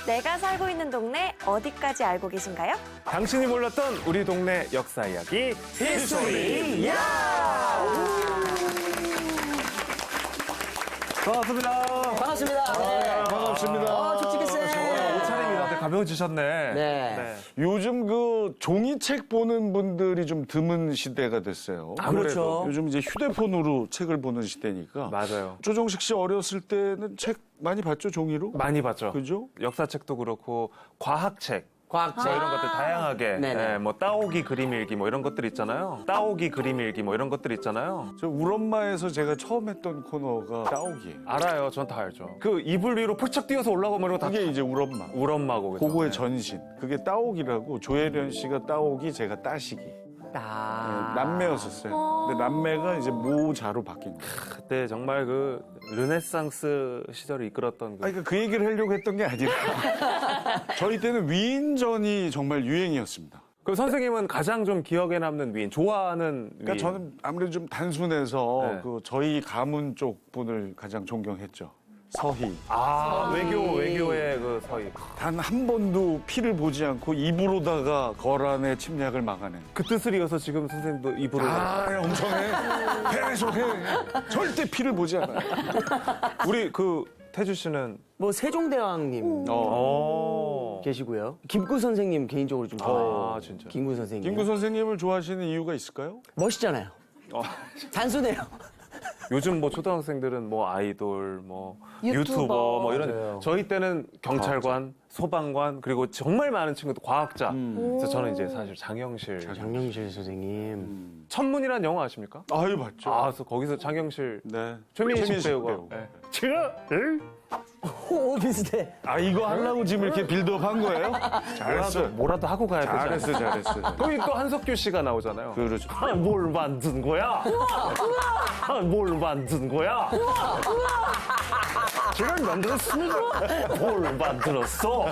내가 살고 있는 동네 어디까지 알고 계신가요? 당신이 몰랐던 우리 동네 역사 이야기 히스토리 야! 반갑습니다. 반갑습니다. 네. 반갑습니다. 조치기 쌤. 옷차림이 다들 가벼워지셨네. 네. 요즘 그 종이책 보는 분들이 좀 드문 시대가 됐어요. 그렇죠. 요즘 이제 휴대폰으로 책을 보는 시대니까. 맞아요. 조정식 씨 어렸을 때는 책 많이 봤죠, 종이로? 많이 봤죠. 그죠? 역사책도 그렇고 과학책. 과학책. 뭐 이런 것들 다양하게 네네. 뭐 따오기 그림 일기 뭐 이런 것들 있잖아요. 따오기 그림 일기 뭐 이런 것들 있잖아요. 저 울엄마에서 제가 처음 했던 코너가 따오기예요. 알아요. 전 다 알죠. 그 이불 위로 펄쩍 뛰어서 올라가고 뭐 이런 거 다 그게 이제 울엄마. 울엄마고 그죠? 그거의 전신. 그게 따오기라고 조혜련 씨가 따오기, 제가 따시기. 아. 남매였었어요. 근데 남매가 이제 모자로 바뀐 거예요. 그때 정말 그 르네상스 시절을 이끌었던 그 아니, 그러니까 그 얘기를 하려고 했던 게 아니라 저희 때는 위인전이 정말 유행이었습니다. 그 선생님은 가장 좀 기억에 남는 위인, 좋아하는 위인. 그러니까 저는 아무래도 좀 단순해서 네. 그 저희 가문 쪽 분을 가장 존경했죠. 서희. 외교의 그 서희. 단 한 번도 피를 보지 않고 입으로다가 거란의 침략을 막아낸. 그 뜻을 이어서 지금 선생님도 입으로. 엄청 해. 계속해. 절대 피를 보지 않아요. 우리 그 태주 씨는 뭐 세종대왕님 계시고요. 김구 선생님 개인적으로 좀 좋아해요. 아, 진짜. 김구 선생님. 김구 선생님을 좋아하시는 이유가 있을까요? 멋있잖아요. 단순해요. 요즘 뭐 초등학생들은 뭐 아이돌, 뭐 유튜버. 유튜버 뭐 이런. 맞아요. 저희 때는 경찰관, 소방관, 그리고 정말 많은 친구들 과학자. 그래서 저는 이제 사실 장영실. 장영실 선생님. 천문이라는 영화 아십니까? 아유, 맞죠. 그래서 거기서 장영실 네. 최민식 배우가. 배우. 네. 오, 비슷해. 아, 이거 하려고 지금 이렇게 빌드업 한 거예요? 잘했어요. 뭐라도 하고 가야 되잖아요. 잘했어. 거기 또 한석규 씨가 나오잖아요. 그렇죠. 뭘 만든 거야? 뭘 만든 거야? 제가 만들었습니다. 뭘 만들었어?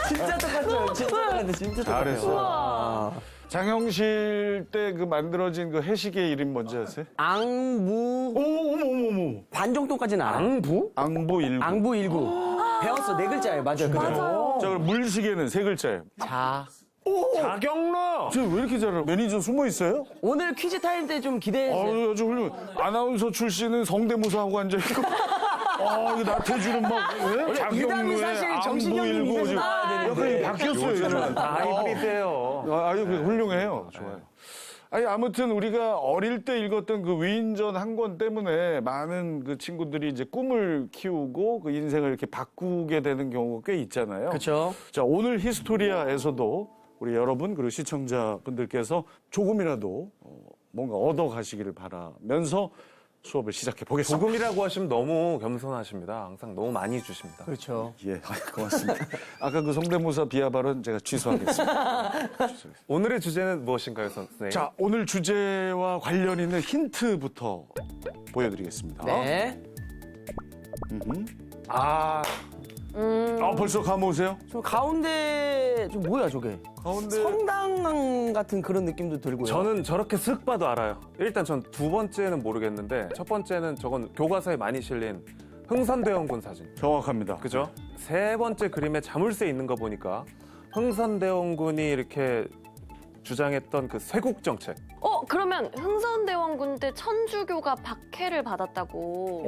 진짜 똑같아요. 진짜 똑같아. 진짜 똑같아요. 잘했어. 장영실 때 그 만들어진 그 해시계 이름 뭔지 아세요? 앙부 어머. 반정도까지는 알아. 앙부? 앙보 일구. 앙부 일구. 배웠어. 네 글자예요. 맞아요. 그죠? 자, 그럼 물시계는 세 글자예요. 자. 자경로! 저 왜 이렇게 잘해요? 매니저 숨어 있어요? 오늘 퀴즈 타임 때 좀 기대해. 아주 훌륭. 아나운서 출신은 성대모사하고 앉아있고. 이거 나태주는 막, 왜? 이 다음이 사실 정신형님 입에서 나와야 되는데. 약간 바뀌었어요, 요즘. 다 하이브리드예요. 아유, 훌륭해요. 좋아요. 아니, 아무튼 우리가 어릴 때 읽었던 그 위인전 한 권 때문에 많은 그 친구들이 이제 꿈을 키우고 그 인생을 이렇게 바꾸게 되는 경우가 꽤 있잖아요. 그렇죠. 자, 오늘 히스토리아에서도 우리 여러분 그리고 시청자분들께서 조금이라도 뭔가 얻어 가시기를 바라면서 수업을 시작해 보겠습니다. 조금이라고 하시면 너무 겸손하십니다. 항상 너무 많이 주십니다. 그렇죠. 예, 고맙습니다. 아까 그 성대모사 비하 발언 제가 취소하겠습니다. 오늘의 주제는 무엇인가요, 선생님? 자, 오늘 주제와 관련 있는 힌트부터 보여드리겠습니다. 네. 벌써 감 오세요? 저 가운데 좀 뭐야 저게? 가운데 성당 같은 그런 느낌도 들고요. 저는 저렇게 쓱 봐도 알아요. 일단 전 두 번째는 모르겠는데 첫 번째는 저건 교과서에 많이 실린 흥선대원군 사진. 정확합니다. 그죠? 세 번째 그림에 자물쇠 있는 거 보니까 흥선대원군이 이렇게 주장했던 그 쇄국 정책. 그러면 흥선대원군 때 천주교가 박해를 받았다고.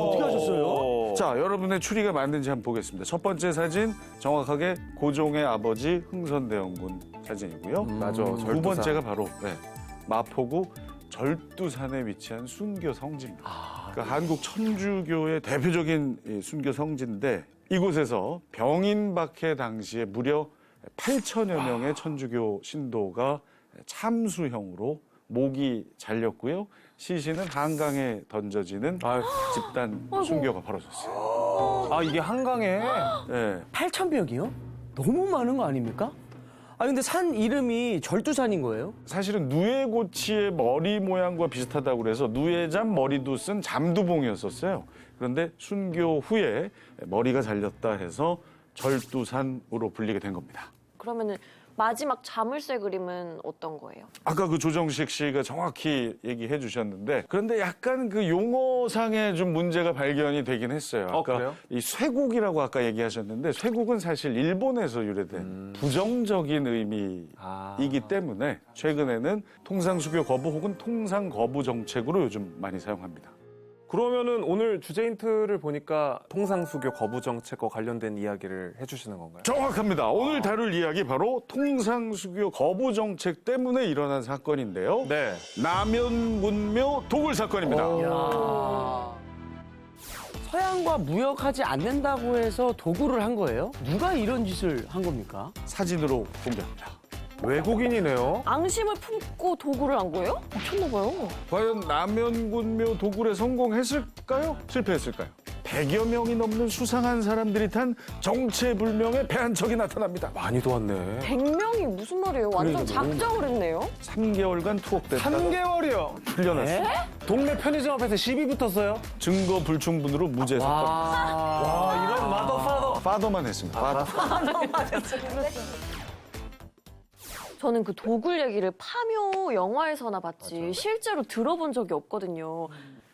어떻게 하셨어요? 자, 여러분의 추리가 맞는지 한번 보겠습니다. 첫 번째 사진 정확하게 고종의 아버지 흥선대원군 사진이고요. 맞아. 두 번째가 바로 마포구 절두산에 위치한 순교 성지입니다. 그러니까 한국 천주교의 대표적인 이 순교 성지인데 이곳에서 병인 박해 당시에 무려 8천여 명의 천주교 신도가 참수형으로 목이 잘렸고요. 시신은 한강에 던져지는 집단 순교가 벌어졌어요. 이게 한강에 네. 8,000벽이요? 너무 많은 거 아닙니까? 근데 산 이름이 절두산인 거예요? 사실은 누에고치의 머리 모양과 비슷하다고 그래서 누에잠 머리도 쓴 잠두봉이었었어요. 그런데 순교 후에 머리가 잘렸다 해서 절두산으로 불리게 된 겁니다. 그러면은 마지막 자물쇠 그림은 어떤 거예요? 아까 그 조정식 씨가 정확히 얘기해 주셨는데 그런데 약간 그 용어상에 좀 문제가 발견이 되긴 했어요. 아까 그래요? 이 쇠국이라고 아까 얘기하셨는데 쇠국은 사실 일본에서 유래된 부정적인 의미이기 때문에 최근에는 통상수교 거부 혹은 통상 거부 정책으로 요즘 많이 사용합니다. 그러면은 오늘 주제 힌트를 보니까 통상수교 거부 정책과 관련된 이야기를 해주시는 건가요? 정확합니다. 오늘 다룰 이야기 바로 통상수교 거부 정책 때문에 일어난 사건인데요. 네. 남연군묘 도굴 사건입니다. 서양과 무역하지 않는다고 해서 도굴을 한 거예요? 누가 이런 짓을 한 겁니까? 사진으로 공개합니다. 외국인이네요. 앙심을 품고 도굴을 한 거예요? 미쳤나 봐요. 과연 남연군묘 도굴에 성공했을까요? 실패했을까요? 100여 명이 넘는 수상한 사람들이 탄 정체불명의 배 한 척이 나타납니다. 많이 도왔네. 100명이 무슨 말이에요? 완전 작정을 했네요. 3개월간 투옥됐다가 3개월이요. 풀려났습니다. 동네 편의점 앞에서 시비 붙었어요? 증거 불충분으로 무죄 사건. 와, 이런 마더파더. 파더만 했습니다. 파더. 저는 그 도굴 얘기를 파묘 영화에서나 봤지 실제로 들어본 적이 없거든요.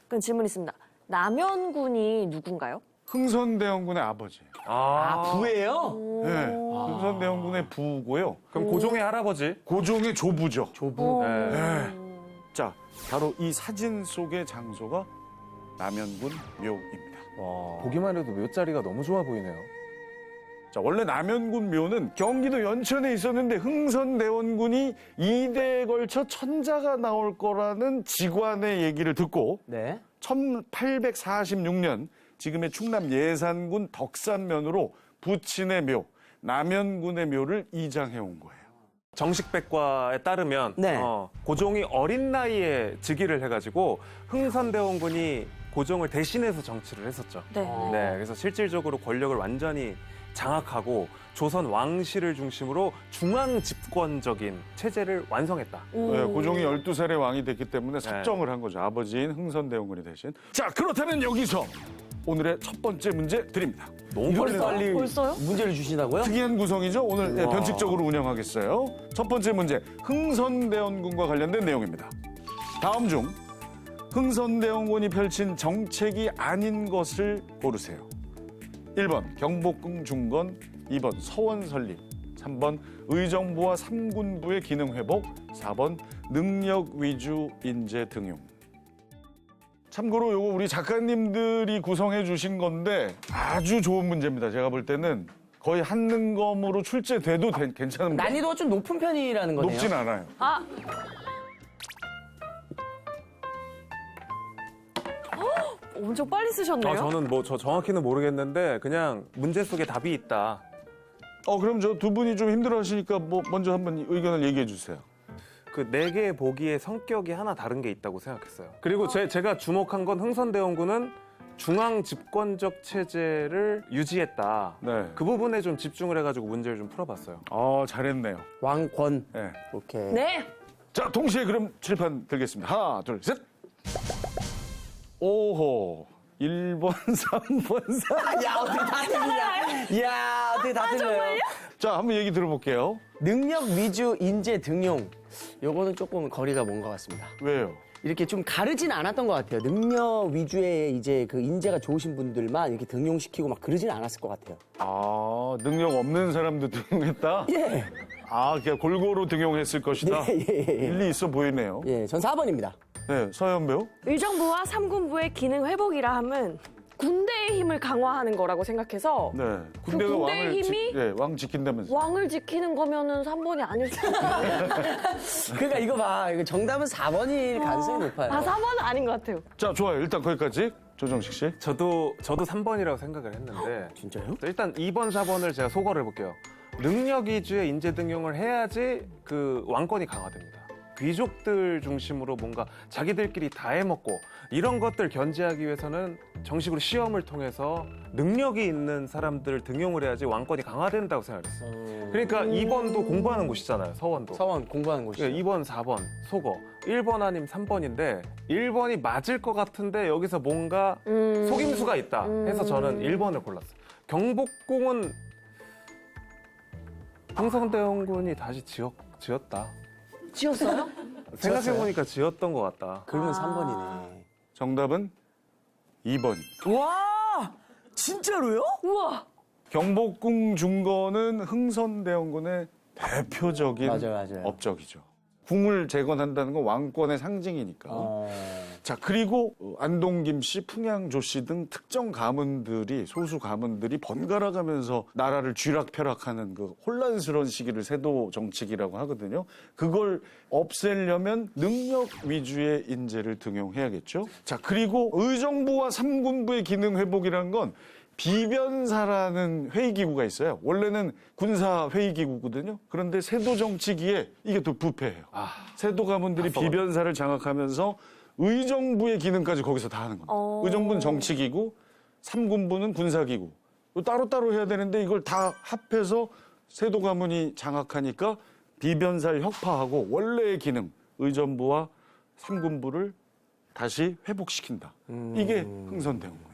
그럼 질문 있습니다. 남연군이 누군가요? 흥선대원군의 아버지예요. 부예요? 네. 흥선대원군의 부고요. 그럼 고종의 할아버지? 고종의 조부죠. 조부. 네. 자, 바로 이 사진 속의 장소가 남연군 묘입니다. 와, 보기만 해도 묘자리가 너무 좋아 보이네요. 자, 원래 남연군 묘는 경기도 연천에 있었는데 흥선대원군이 2대에 걸쳐 천자가 나올 거라는 직관의 얘기를 듣고 네. 1846년 지금의 충남 예산군 덕산면으로 부친의 묘, 남연군의 묘를 이장해 온 거예요. 정식백과에 따르면 네. 고종이 어린 나이에 즉위를 해가지고 흥선대원군이 고종을 대신해서 정치를 했었죠. 네. 네, 그래서 실질적으로 권력을 완전히 장악하고 조선 왕실을 중심으로 중앙 집권적인 체제를 완성했다. 네, 고종이 12살에 왕이 됐기 때문에 삭정을 한 거죠. 아버지인 흥선대원군이 대신. 자, 그렇다면 여기서 오늘의 첫 번째 문제 드립니다. 너무 이걸 빨리 빨리 벌써요? 문제를 주신다고요? 특이한 구성이죠. 오늘 우와. 변칙적으로 운영하겠어요. 첫 번째 문제, 흥선대원군과 관련된 내용입니다. 다음 중 흥선대원군이 펼친 정책이 아닌 것을 고르세요. 1번 경복궁 중건, 2번 서원 설립, 3번 의정부와 삼군부의 기능 회복, 4번 능력 위주 인재 등용. 참고로 요거 우리 작가님들이 구성해 주신 건데 아주 좋은 문제입니다. 제가 볼 때는 거의 한능검으로 출제돼도 괜찮은 문제. 난이도가 좀 높은 편이라는 거네요. 높진 않아요. 아! 엄청 빨리 쓰셨네요. 저는 뭐 저 정확히는 모르겠는데 그냥 문제 속에 답이 있다. 그럼 저 두 분이 좀 힘들어 하시니까 뭐 먼저 한번 의견을 얘기해 주세요. 그 네 개의 보기의 성격이 하나 다른 게 있다고 생각했어요. 그리고 제가 주목한 건 흥선대원군은 중앙 집권적 체제를 유지했다. 네. 그 부분에 좀 집중을 해가지고 문제를 좀 풀어봤어요. 잘했네요. 왕권. 네. 오케이. 네. 자, 동시에 그럼 칠판 들겠습니다. 하나, 둘, 셋. 오호. 1번, 3번, 4번. 야, 어떻게 다 틀리냐? 야, 어떻게 다 틀려요? 자, 한번 얘기 들어볼게요. 능력 위주 인재 등용. 요거는 조금 거리가 먼 것 같습니다. 왜요? 이렇게 좀 가르진 않았던 것 같아요. 능력 위주의 이제 그 인재가 좋으신 분들만 이렇게 등용시키고 막 그러진 않았을 것 같아요. 능력 없는 사람도 등용했다? 예. 그냥 골고루 등용했을 것이다. 예. 일리 있어 보이네요. 예, 전 4번입니다. 네, 서현 배우. 의정부와 삼군부의 기능 회복이라 함은 군대의 힘을 강화하는 거라고 생각해서 네. 군대가 군대의 왕을 힘이? 왕 지킨다면서. 왕을 지키는 거면은 3번이 아닐 수 있어요. 그러니까 이거 봐. 이거 정답은 4번일 가능성이 높아요. 4번은 아닌 것 같아요. 자, 좋아요. 일단 거기까지. 조정식 씨. 저도 3번이라고 생각을 했는데 진짜요? 일단 2번, 4번을 제가 소거를 해볼게요. 능력 위주의 인재 등용을 해야지 그 왕권이 강화됩니다. 귀족들 중심으로 뭔가 자기들끼리 다 해먹고 이런 것들 견제하기 위해서는 정식으로 시험을 통해서 능력이 있는 사람들을 등용을 해야지 왕권이 강화된다고 생각했어요. 그러니까 2번도 공부하는 곳이잖아요, 서원도. 서원 공부하는 곳이죠. 2번, 4번, 속어. 1번 아니면 3번인데 1번이 맞을 것 같은데 여기서 뭔가 속임수가 있다 해서 저는 1번을 골랐어요. 경복궁은 흥선대원군이 다시 지었다. 지었어요? 생각해보니까 지었던 것 같다. 그러면 3번이네. 정답은 2번입니다. 와! 진짜로요? 우와. 경복궁 중건은 흥선대원군의 대표적인 맞아요. 업적이죠. 궁을 재건한다는 건 왕권의 상징이니까. 자, 그리고 안동김 씨, 풍양조 씨 등 특정 가문들이, 소수 가문들이 번갈아 가면서 나라를 쥐락펴락하는 그 혼란스러운 시기를 세도 정치기라고 하거든요. 그걸 없애려면 능력 위주의 인재를 등용해야겠죠. 자, 그리고 의정부와 삼군부의 기능 회복이라는 건 비변사라는 회의기구가 있어요. 원래는 군사회의기구거든요. 그런데 세도정치기에 이게 또 부패해요. 세도 가문들이 비변사를 장악하면서 의정부의 기능까지 거기서 다 하는 겁니다. 의정부는 정치기구, 삼군부는 군사기구. 따로따로 해야 되는데 이걸 다 합해서 세도 가문이 장악하니까 비변사를 혁파하고 원래의 기능, 의정부와 삼군부를 다시 회복시킨다. 이게 흥선대원군이에요.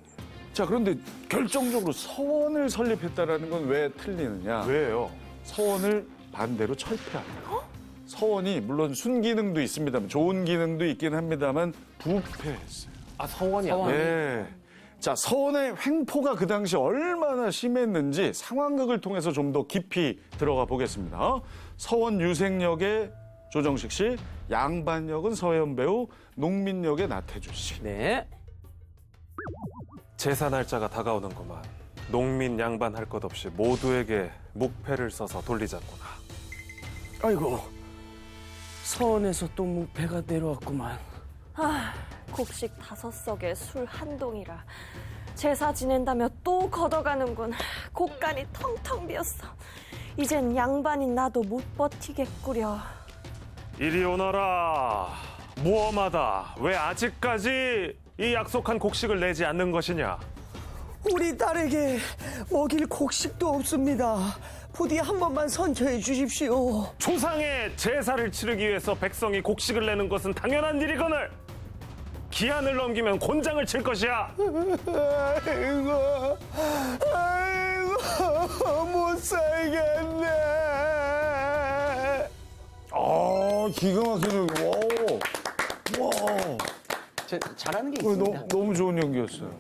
자, 그런데 결정적으로 서원을 설립했다라는 건 왜 틀리느냐? 왜요? 서원을 반대로 철폐합니다. 서원이 물론 순기능도 있습니다만 좋은 기능도 있긴 합니다만 부패했어요. 아, 서원이 서원. 아니에요? 네. 자, 서원의 횡포가 그 당시 얼마나 심했는지 상황극을 통해서 좀 더 깊이 들어가 보겠습니다. 서원 유생역의 조정식 씨, 양반 역은 서현 배우, 농민 역의 나태주 씨. 네. 제사 날짜가 다가오는구만. 농민 양반 할 것 없이 모두에게 묵패를 써서 돌리자꾸나. 아이고. 서원에서 또 무패가 내려왔구만. 곡식 5석에 술 한 동이라. 제사 지낸다며 또 걷어가는군. 곡간이 텅텅 비었어. 이젠 양반인 나도 못 버티겠구려. 이리 오너라. 무엄하다. 왜 아직까지 이 약속한 곡식을 내지 않는 것이냐? 우리 딸에게 먹일 곡식도 없습니다. 부디 한 번만 선처해 주십시오. 조상의 제사를 치르기 위해서 백성이 곡식을 내는 것은 당연한 일이거늘 기한을 넘기면 곤장을 칠 것이야. 아이고, 못 살겠네. 기가 막히네. 와. 잘하는 게 있습니다. 너무 좋은 연기였어요.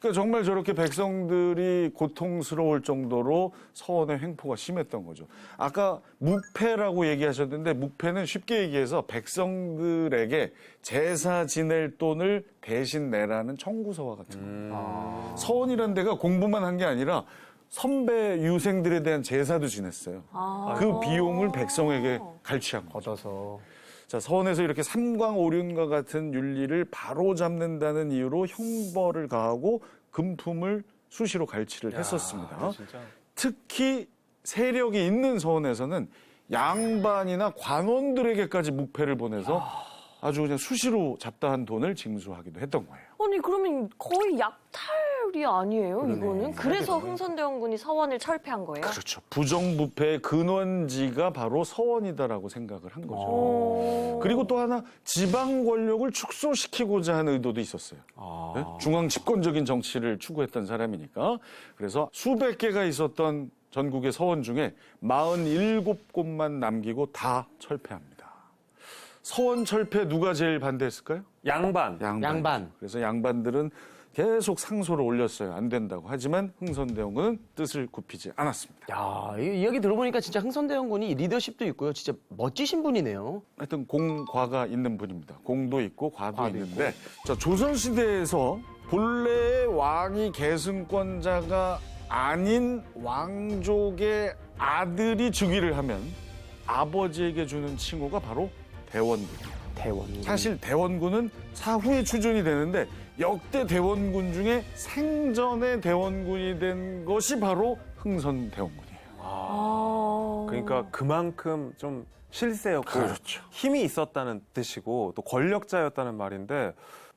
그러니까 정말 저렇게 백성들이 고통스러울 정도로 서원의 횡포가 심했던 거죠. 아까 묵패라고 얘기하셨는데 묵패는 쉽게 얘기해서 백성들에게 제사 지낼 돈을 대신 내라는 청구서와 같은 겁니다. 서원이라는 데가 공부만 한 게 아니라 선배 유생들에 대한 제사도 지냈어요. 그 비용을 백성에게 갈취한 거죠. 걷어서. 자, 서원에서 이렇게 삼광오륜과 같은 윤리를 바로잡는다는 이유로 형벌을 가하고 금품을 수시로 갈취를 했었습니다. 진짜. 특히 세력이 있는 서원에서는 양반이나 관원들에게까지 묵패를 보내서 아주 그냥 수시로 잡다한 돈을 징수하기도 했던 거예요. 아니 그러면 거의 약탈이 아니에요, 이거는? 그래서 흥선대원군이 서원을 철폐한 거예요? 그렇죠. 부정부패의 근원지가 바로 서원이다라고 생각을 한 거죠. 그리고 또 하나 지방 권력을 축소시키고자 하는 의도도 있었어요. 네? 중앙 집권적인 정치를 추구했던 사람이니까. 그래서 수백 개가 있었던 전국의 서원 중에 47곳만 남기고 다 철폐합니다. 서원 철폐 누가 제일 반대했을까요? 양반. 양반. 그래서 양반들은 계속 상소를 올렸어요. 안 된다고. 하지만 흥선대원군은 뜻을 굽히지 않았습니다. 야, 이 이야기 들어보니까 진짜 흥선대원군이 리더십도 있고요. 진짜 멋지신 분이네요. 하여튼 공과가 있는 분입니다. 공도 있고 과도 있는데 자, 조선시대에서 본래의 왕이 계승권자가 아닌 왕족의 아들이 즉위를 하면 아버지에게 주는 칭호가 바로 대원군이에요. 대원. 사실 대원군은 사후에 추존이 되는데 역대 대원군 중에 생전에 대원군이 된 것이 바로 흥선대원군이에요. 그러니까 그만큼 좀 실세였고 그렇죠. 힘이 있었다는 뜻이고 또 권력자였다는 말인데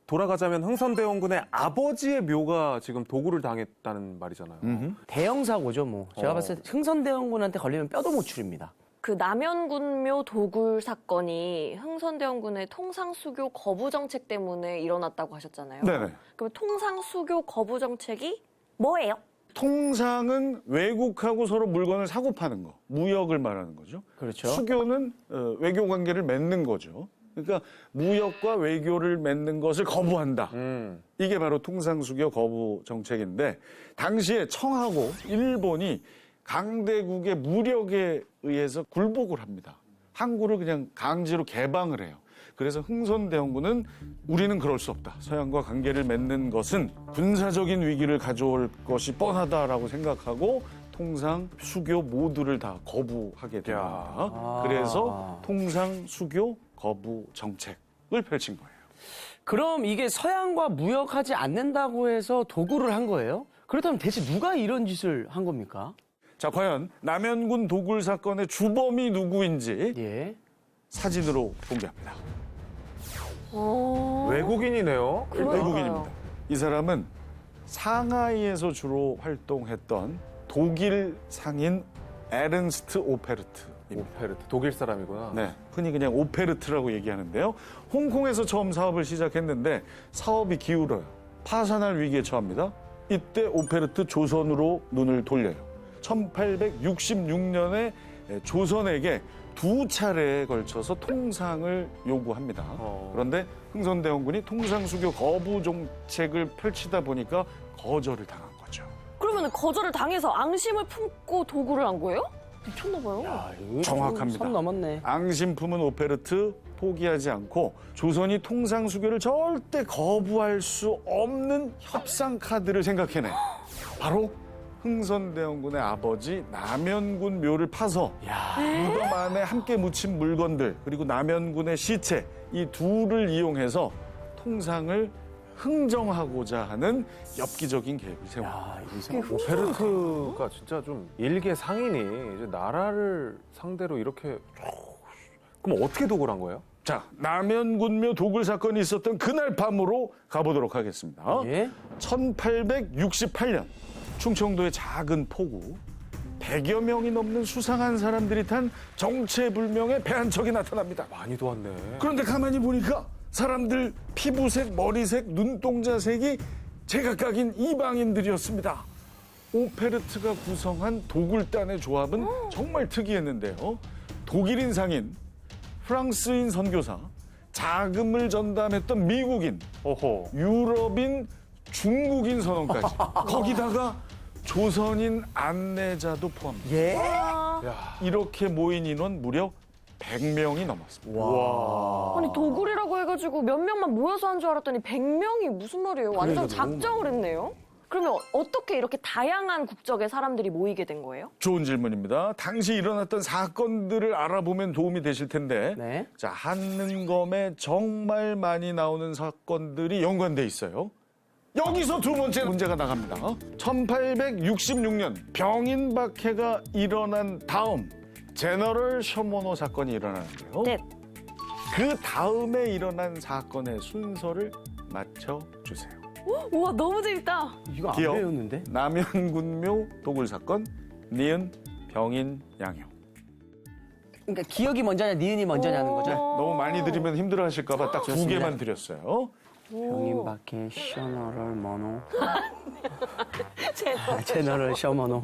돌아가자면 흥선대원군의 아버지의 묘가 지금 도구를 당했다는 말이잖아요. 대형 사고죠, 뭐. 제가 봤을 때 흥선대원군한테 걸리면 뼈도 못 추립니다. 그 남현군묘 도굴 사건이 흥선대원군의 통상수교 거부 정책 때문에 일어났다고 하셨잖아요. 네네. 그럼 통상수교 거부 정책이 뭐예요? 통상은 외국하고 서로 물건을 사고 파는 거, 무역을 말하는 거죠. 그렇죠. 수교는 외교 관계를 맺는 거죠. 그러니까 무역과 외교를 맺는 것을 거부한다. 이게 바로 통상수교 거부 정책인데 당시에 청하고 일본이 강대국의 무력에 의해서 굴복을 합니다. 항구를 그냥 강제로 개방을 해요. 그래서 흥선대원군은 우리는 그럴 수 없다. 서양과 관계를 맺는 것은 군사적인 위기를 가져올 것이 뻔하다라고 생각하고 통상 수교 모두를 다 거부하게 됩니다. 그래서 통상 수교 거부 정책을 펼친 거예요. 그럼 이게 서양과 무역하지 않는다고 해서 도굴을 한 거예요? 그렇다면 대체 누가 이런 짓을 한 겁니까? 자, 과연 남현군 도굴 사건의 주범이 누구인지 예. 사진으로 공개합니다. 외국인이네요. 그러니까요. 외국인입니다. 이 사람은 상하이에서 주로 활동했던 독일 상인 에른스트 오페르트입니다. 오페르트 독일 사람이구나. 네, 흔히 그냥 오페르트라고 얘기하는데요. 홍콩에서 처음 사업을 시작했는데 사업이 기울어요. 파산할 위기에 처합니다. 이때 오페르트 조선으로 눈을 돌려요. 1866년에 조선에게 2차례에 걸쳐서 통상을 요구합니다. 그런데 흥선대원군이 통상수교 거부 정책을 펼치다 보니까 거절을 당한 거죠. 그러면 거절을 당해서 앙심을 품고 도굴을 한 거예요? 미쳤나 봐요. 정확합니다. 선 넘었네. 앙심 품은 오페르트 포기하지 않고 조선이 통상수교를 절대 거부할 수 없는 협상 카드를 생각해내. 바로 흥선대원군의 아버지 남현군 묘를 파서 무덤 안에 함께 묻힌 물건들 그리고 남현군의 시체 이 둘을 이용해서 통상을 흥정하고자 하는 엽기적인 계획을 세웁니다. 오페르트가 진짜 좀 일개 상인이 이제 나라를 상대로 이렇게 그럼 어떻게 도굴한 거예요? 자, 남현군묘 도굴 사건이 있었던 그날 밤으로 가보도록 하겠습니다. 예? 1868년 충청도의 작은 포구 100여 명이 넘는 수상한 사람들이 탄 정체불명의 배 한 척이 나타납니다. 많이 도왔네. 그런데 가만히 보니까 사람들 피부색, 머리색, 눈동자색이 제각각인 이방인들이었습니다. 오페르트가 구성한 도굴단의 조합은 정말 특이했는데요. 독일인 상인, 프랑스인 선교사, 자금을 전담했던 미국인, 유럽인, 중국인 선원까지 거기다가 조선인 안내자도 포함됩니다. 예? 이렇게 모인 인원 무려 100명이 넘었습니다. 아니 도굴이라고 해가지고 몇 명만 모여서 한 줄 알았더니 100명이 무슨 말이에요? 완전 그러니까 너무 작정을 했네요. 그러면 어떻게 이렇게 다양한 국적의 사람들이 모이게 된 거예요? 좋은 질문입니다. 당시 일어났던 사건들을 알아보면 도움이 되실 텐데 네. 자, 한능검에 정말 많이 나오는 사건들이 연관돼 있어요. 여기서 두 번째 문제가 나갑니다. 1866년 병인 박해가 일어난 다음 제너럴 셔모노 사건이 일어나는데요. 네. 그 다음에 일어난 사건의 순서를 맞춰주세요. 우와 너무 재밌다. 이거 안 기억. 배웠는데? 남현군묘 도굴 사건, 니은 병인 양형. 그러니까 기억이 먼저냐, 니은이 먼저냐는 거죠? 너무 많이 드리면 힘들어하실까봐 딱 두 좋습니다. 개만 드렸어요. 병인 박해 셔너럴 머노. 제너럴 셔머노.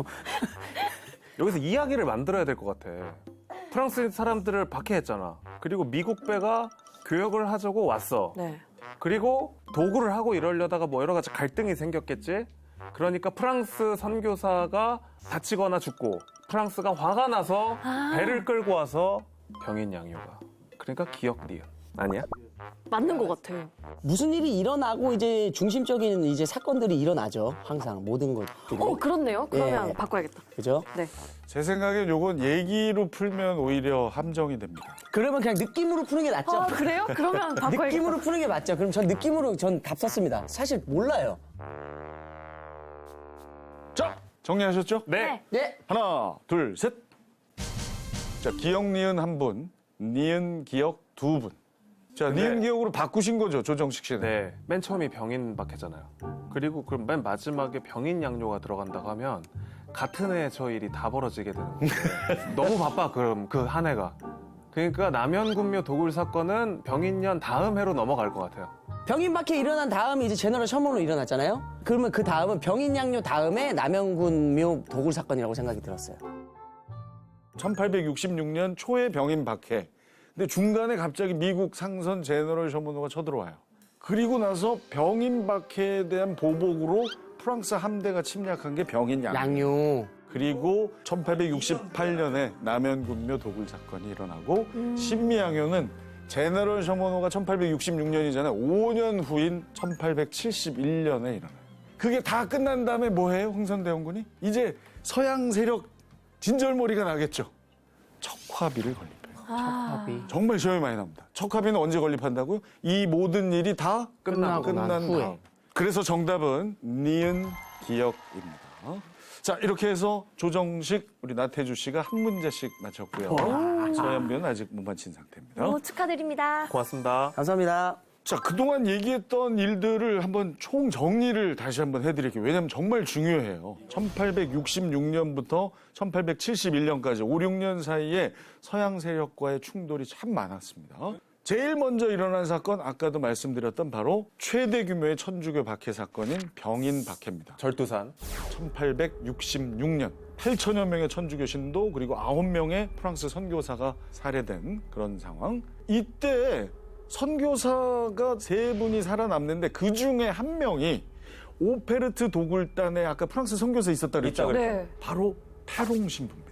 여기서 이야기를 만들어야 될 것 같아. 프랑스 사람들을 박해했잖아. 그리고 미국 배가 교역을 하자고 왔어. 네. 그리고 도굴을 하고 이러려다가 뭐 여러 가지 갈등이 생겼겠지. 그러니까 프랑스 선교사가 다치거나 죽고 프랑스가 화가 나서 배를 끌고 와서 병인 양요가. 그러니까 기억 니은. 아니야? 맞는 것 같아요. 무슨 일이 일어나고 이제 중심적인 이제 사건들이 일어나죠. 항상 모든 것들이. 그렇네요. 그러면 예. 바꿔야겠다. 그죠? 네. 제 생각엔 요건 얘기로 풀면 오히려 함정이 됩니다. 그러면 그냥 느낌으로 푸는 게 낫죠. 아 그래요? 그러면 바꿔야겠다. 느낌으로 푸는 게 맞죠. 그럼 전 느낌으로 전 답 썼습니다. 사실 몰라요. 자, 정리하셨죠? 네. 예. 하나, 둘, 셋. 자, 기억 니은 한 분, 니은 기억 두 분. 자, 니은 기억으로 바꾸신 거죠, 조정식 씨는? 네. 맨 처음이 병인 박해잖아요. 그리고 그럼 맨 마지막에 병인 양요가 들어간다고 하면 같은 해에 저 일이 다 벌어지게 되는 거예요. 너무 바빠, 그럼 그 한 해가. 그러니까 남현군묘 도굴 사건은 병인년 다음 해로 넘어갈 것 같아요. 병인박해 일어난 다음에 이제 제너럴 셔먼으로 일어났잖아요. 그러면 그 다음은 병인양요 다음에 남영군묘 도굴 사건이라고 생각이 들었어요. 1866년 초에 병인 박해. 근데 중간에 갑자기 미국 상선 제너럴 셔먼호가 쳐들어와요. 그리고 나서 병인 박해에 대한 보복으로 프랑스 함대가 침략한 게 병인 양요. 양요. 그리고 1868년에 남현군묘 도굴 사건이 일어나고 신미양요는 제너럴 셔먼호가 1866년이잖아요. 5년 후인 1871년에 일어나요. 그게 다 끝난 다음에 뭐 해요? 흥선대원군이? 이제 서양 세력 진절머리가 나겠죠. 척화비를 건립해요. 합의. 정말 시험이 많이 나옵니다. 척화비는 언제 건립한다고요? 이 모든 일이 다 끝나고 난 끝난 후에. 다음. 그래서 정답은 니은 기역입니다. 자, 이렇게 해서 조정식 우리 나태주 씨가 한 문제씩 맞췄고요. 서현변은 아직 못 맞힌 상태입니다. 너무 축하드립니다. 고맙습니다. 감사합니다. 자, 그동안 얘기했던 일들을 한번 총 정리를 다시 한번 해드릴게요. 왜냐하면 정말 중요해요. 1866년부터 1871년까지 5, 6년 사이에 서양 세력과의 충돌이 참 많았습니다. 제일 먼저 일어난 사건, 아까도 말씀드렸던 바로 최대 규모의 천주교 박해 사건인 병인 박해입니다. 절두산. 1866년 8천여 명의 천주교 신도 그리고 9명의 프랑스 선교사가 살해된 그런 상황. 이때 선교사가 3분이 살아남는데 그 중에 한 명이 오페르트 도굴단에 아까 프랑스 선교사 있었다 그랬죠? 네. 바로 페롱 신부입니다.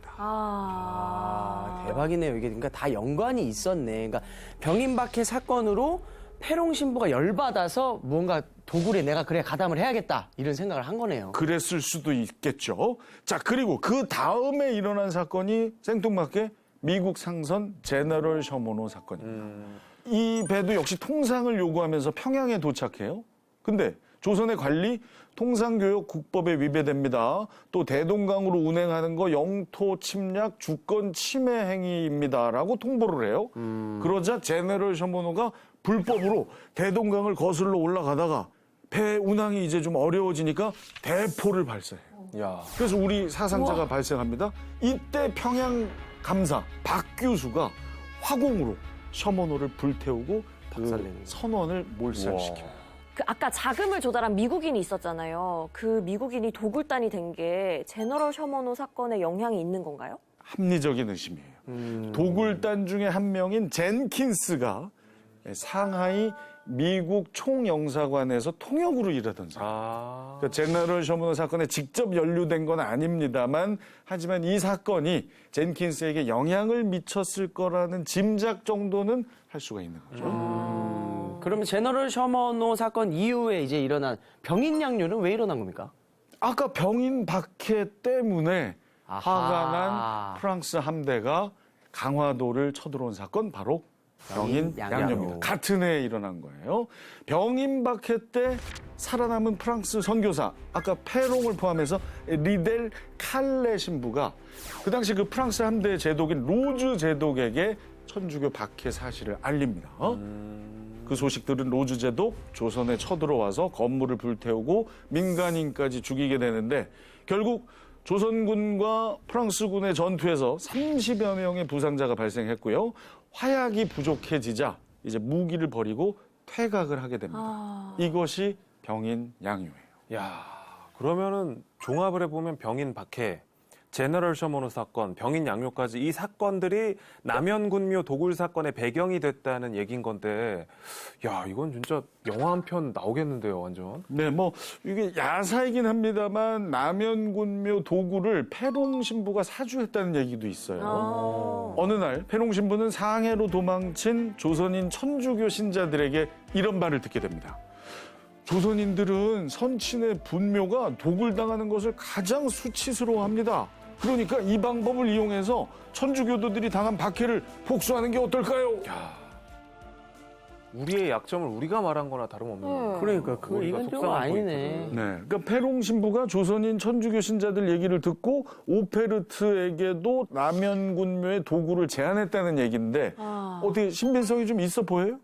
대박이네요. 이게 그러니까 다 연관이 있었네. 그러니까 병인박해 사건으로 페롱 신부가 열받아서 뭔가 도굴에 내가 그래 가담을 해야겠다 이런 생각을 한 거네요. 그랬을 수도 있겠죠. 자, 그리고 그 다음에 일어난 사건이 생뚱맞게 미국 상선 제너럴 셔먼호 사건입니다. 이 배도 역시 통상을 요구하면서 평양에 도착해요. 근데 조선의 관리 통상교역 국법에 위배됩니다. 또 대동강으로 운행하는 거 영토 침략 주권 침해 행위입니다라고 통보를 해요. 그러자 제너럴 셔먼호가 불법으로 대동강을 거슬러 올라가다가 배 운항이 이제 좀 어려워지니까 대포를 발사해요. 야. 그래서 우리 사상자가 발생합니다. 이때 평양 감사 박규수가 화공으로 셔먼호를 불태우고 그 박살내는 선원을 몰살시켜요. 그 아까 자금을 조달한 미국인이 있었잖아요. 그 미국인이 도굴단이 된 게 제너럴 셔먼호 사건에 영향이 있는 건가요? 합리적인 의심이에요. 도굴단 중에 한 명인 젠킨스가 상하이 미국 총영사관에서 통역으로 일하던 사람. 그러니까 제너럴 셔먼호 사건에 직접 연루된 건 아닙니다만 하지만 이 사건이 젠킨스에게 영향을 미쳤을 거라는 짐작 정도는 할 수가 있는 거죠. 그러면 제너럴 셔먼호 사건 이후에 이제 일어난 병인양요는 왜 일어난 겁니까? 아까 병인 박해 때문에 아하. 화가 난 프랑스 함대가 강화도를 쳐들어온 사건 바로 병인 양요입니다. 같은 해에 일어난 거예요. 병인 박해 때 살아남은 프랑스 선교사, 아까 페롱을 포함해서 리델 칼레 신부가 그 당시 그 프랑스 함대 제독인 로즈 제독에게 천주교 박해 사실을 알립니다. 그 소식 들은 로즈 제독 조선에 쳐들어와서 건물을 불태우고 민간인까지 죽이게 되는데 결국 조선군과 프랑스군의 전투에서 30여 명의 부상자가 발생했고요. 화약이 부족해지자 이제 무기를 버리고 퇴각을 하게 됩니다. 이것이 병인 양요예요. 야, 그러면은 종합을 해보면 병인 박해, 제너럴 셔먼호 사건, 병인 양요까지 이 사건들이 남현군묘 도굴 사건의 배경이 됐다는 얘기인 건데, 야, 이건 진짜 영화 한 편 나오겠는데요, 완전. 네, 뭐 이게 야사이긴 합니다만 남현군묘 도굴을 페롱 신부가 사주했다는 얘기도 있어요. 어느 날 페롱 신부는 상해로 도망친 조선인 천주교 신자들에게 이런 말을 듣게 됩니다. 조선인들은 선친의 분묘가 도굴당하는 것을 가장 수치스러워합니다. 그러니까 이 방법을 이용해서 천주교도들이 당한 박해를 복수하는 게 어떨까요? 우리의 약점을 우리가 말한 거나 다름없는. 그러니까 그 우리가 이건 좀 속상한 아니네. 포인트죠. 네, 그러니까 페롱 신부가 조선인 천주교 신자들 얘기를 듣고 오페르트에게도 남현군묘의 도굴을 제안했다는 얘기인데 어떻게 신빙성이 좀 있어 보여요?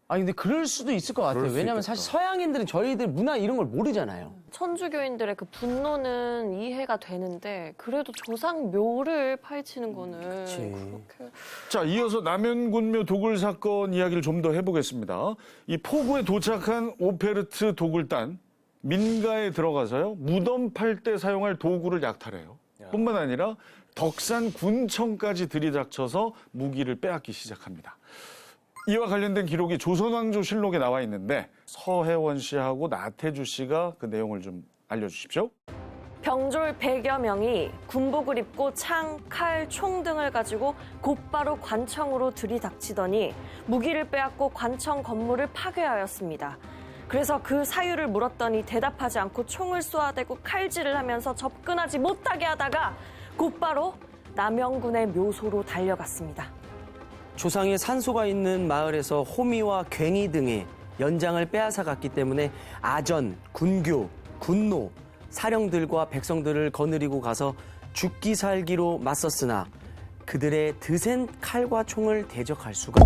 아 근데 그럴 수도 있을 것 같아요. 그럴 수 왜냐면 있겠다. 사실 서양인들은 저희들 문화 이런 걸 모르잖아요. 천주교인들의 그 분노는 이해가 되는데 그래도 조상 묘를 파헤치는 거는 그렇게 자, 이어서 남현군묘 도굴 사건 이야기를 좀 더 해보겠습니다. 이 포구에 도착한 오페르트 도굴단, 민가에 들어가서요, 무덤 팔 때 사용할 도구를 약탈해요. 뿐만 아니라 덕산 군청까지 들이닥쳐서 무기를 빼앗기 시작합니다. 이와 관련된 기록이 조선왕조실록에 나와 있는데 서혜원 씨하고 나태주 씨가 그 내용을 좀 알려주십시오. 병졸 100여 명이 군복을 입고 창, 칼, 총 등을 가지고 곧바로 관청으로 들이닥치더니 무기를 빼앗고 관청 건물을 파괴하였습니다. 그래서 그 사유를 물었더니 대답하지 않고 총을 쏘아대고 칼질을 하면서 접근하지 못하게 하다가 곧바로 남영군의 묘소로 달려갔습니다. 조상의 산소가 있는 마을에서 호미와 괭이 등의 연장을 빼앗아 갔기 때문에 아전, 군교, 군노, 사령들과 백성들을 거느리고 가서 죽기 살기로 맞섰으나 그들의 드센 칼과 총을 대적할 수가